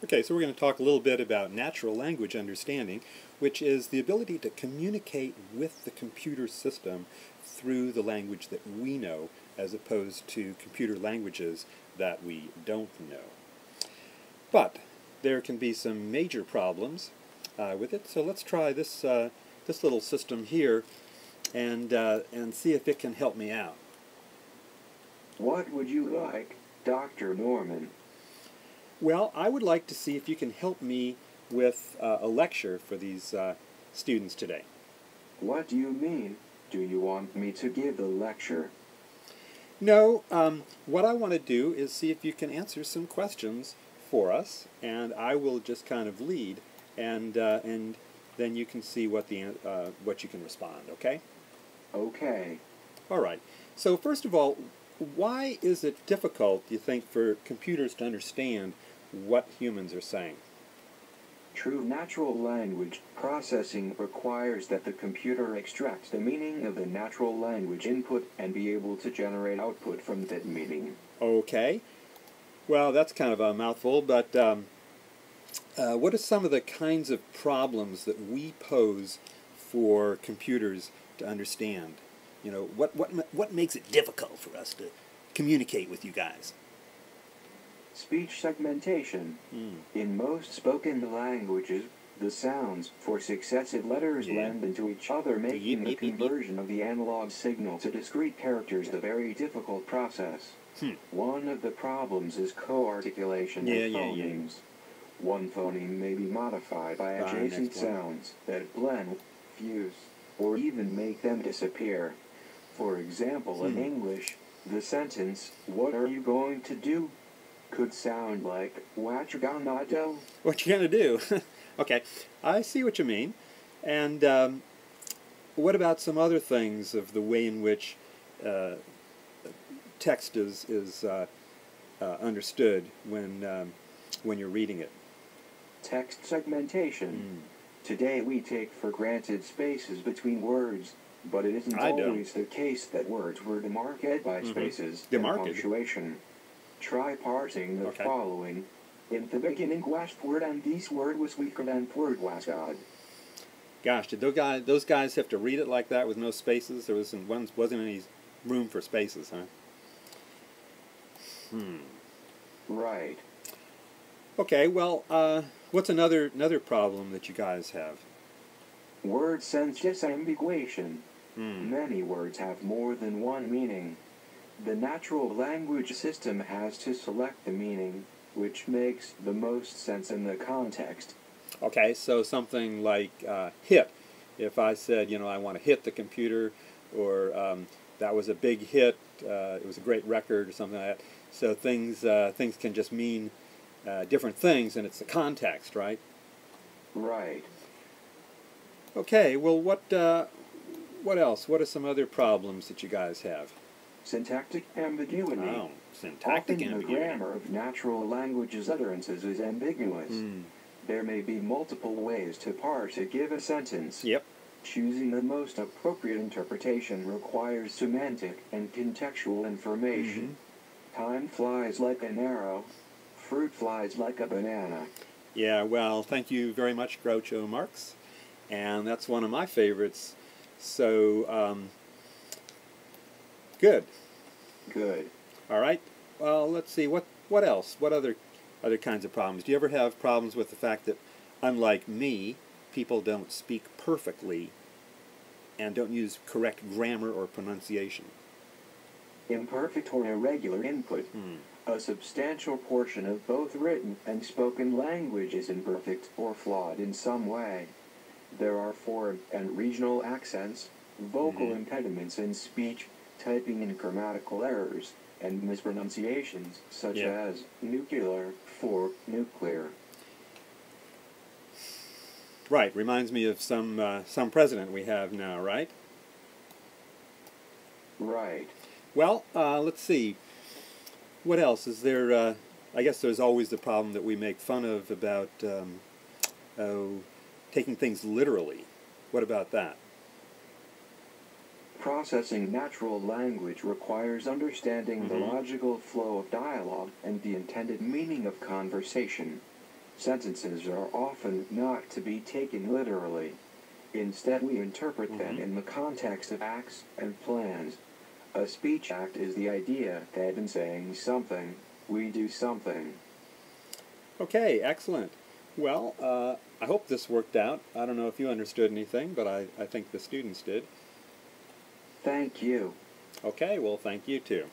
Okay, so we're going to talk a little bit about natural language understanding, which is the ability to communicate with the computer system through the language that we know, as opposed to computer languages that we don't know. But there can be some major problems with it, so let's try this this little system here and see if it can help me out. What would you like, Dr. Norman? Well, I would like to see if you can help me with a lecture for these students today. What do you mean? Do you want me to give a lecture? No, what I want to do is see if you can answer some questions for us, and I will just kind of lead, and then you can see what you can respond. Okay? Okay. All right. So first of all, why is it difficult, you think, for computers to understand what humans are saying? True natural language processing requires that the computer extracts the meaning of the natural language input and be able to generate output from that meaning. Okay. Well, that's kind of a mouthful, but what are some of the kinds of problems that we pose for computers to understand? You know, what makes it difficult for us to communicate with you guys? Speech segmentation. In most spoken languages, the sounds for successive letters blend into each other, making the conversion of the analog signal to discrete characters a very difficult process. One of the problems is co-articulation of phonemes. One phoneme may be modified by adjacent sounds that blend, fuse, or even make them disappear. For example, in English, the sentence, "What are you going to do?" could sound like, "What you gonna do?" What you gonna do? Okay, I see what you mean. And what about some other things of the way in which text is understood when you're reading it? Text segmentation. Today we take for granted spaces between words, but it isn't always the case that words were demarcated by spaces and punctuation. Try parsing the following. In the beginning was word, and this word was weaker than word was God. Gosh, did those guys have to read it like that with no spaces? There wasn't any room for spaces, huh? Right. Okay, well, what's another problem that you guys have? Word sense disambiguation. Many words have more than one meaning. The natural language system has to select the meaning, which makes the most sense in the context. Okay, so something like hit. If I said, you know, I want to hit the computer, or that was a big hit, it was a great record, or something like that. So things can just mean different things, and it's the context, right? Right. Okay, well, what else? What are some other problems that you guys have? Syntactic ambiguity. Oh, syntactic ambiguity. Often the grammar of natural languages utterances is ambiguous. There may be multiple ways to parse a given sentence. Yep. Choosing the most appropriate interpretation requires semantic and contextual information. Time flies like an arrow. Fruit flies like a banana. Yeah, well, thank you very much, Groucho Marx. And that's one of my favorites. So, good. Good. All right. Well, let's see. What else? What other kinds of problems? Do you ever have problems with the fact that, unlike me, people don't speak perfectly and don't use correct grammar or pronunciation? Imperfect or irregular input. A substantial portion of both written and spoken language is imperfect or flawed in some way. There are foreign and regional accents, vocal impediments in speech, typing and grammatical errors, and mispronunciations, such as nuclear for nuclear. Right. Reminds me of some president we have now, right? Right. Well, let's see. What else is there? I guess there's always the problem that we make fun of about taking things literally. What about that? Processing natural language requires understanding the logical flow of dialogue and the intended meaning of conversation. Sentences are often not to be taken literally. Instead, we interpret them in the context of acts and plans. A speech act is the idea that in saying something, we do something. Okay, excellent. Well, I hope this worked out. I don't know if you understood anything, but I think the students did. Thank you. Okay, well, thank you too.